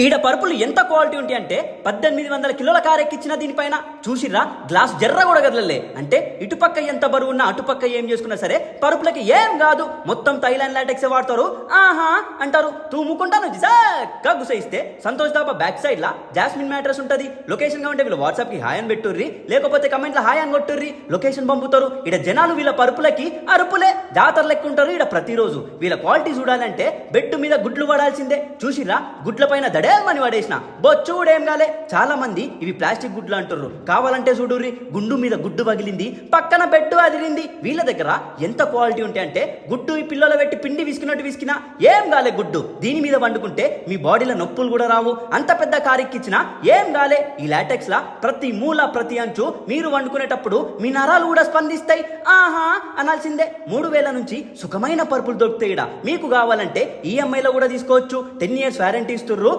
ఈడ పరుపులు ఎంత క్వాలిటీ ఉంటాయి అంటే 1800 కిలోల కారెక్కిచ్చిన దీనిపైన చూసిర్రా గ్లాస్ జర్ర కూడా కదలలే. అంటే ఇటుపక్క ఎంత బరువు ఉన్నా అటుపక్క ఏం చేసుకున్నా సరే పరుపులకి ఏం కాదు, మొత్తం థైలాండ్ లాటెక్స్ వాడతారు. ఆహా అంటారు తూముకుంటా నుంచి చక్కగా గుసైస్తే సంతోష్ దాబా బ్యాక్ సైడ్ లా జాస్మిన్ మ్యాట్రస్ ఉంటది. లొకేషన్ గా ఉంటే వీళ్ళు వాట్సాప్ కి హాయ్ అని పెట్టుర్రి, లేకపోతే కమెంట్ లో హాయ్ అని కొట్టుర్రి, లొకేషన్ పంపుతారు. ఈడ జనాలు వీళ్ళ పరుపులకి అరుపులే జాతర లెక్క ఉంటారు. ఈడ ప్రతిరోజు వీళ్ళ క్వాలిటీ చూడాలంటే బెడ్ మీద గుడ్లు పడాల్సిందే. చూసిర్రా గుడ్ల పైన దడేమని పడేసిన బొచ్చుడేం గాలే. చాలా మంది ఇవి ప్లాస్టిక్ గుడ్లు అంటుర్రు, కావాలంటే చూడుర్రి గుండు మీద గుడ్డు పగిలింది, పక్కన బెడ్ అదిరింది. వీళ్ళ దగ్గర ఎంత క్వాలిటీ ఉంటాయి అంటే గుడ్డు ఈ పిల్లలు పెట్టి పిండి విసికినట్టు విసికినా ఏం గాలే గుడ్డు. దీని మీద వండుకుంటే మీ బాడీలో నొప్పులు కూడా రావు. అంత పెద్ద కారెక్కిచ్చినా ఏం గాలే. ఈ లాటెక్స్ లా ప్రతి మూల ప్రతి అంచు మీరు వండుకునేటప్పుడు మీ నరాలు కూడా స్పందిస్తాయి. ఆహా అనాల్సిందే. 3000 నుంచి సుఖమైన పరుపులు దొరుకుతాయి. మీకు కావాలంటే ఈఎంఐలో కూడా తీసుకోవచ్చు. 10 years వారంటీ ఇస్తుర్రు.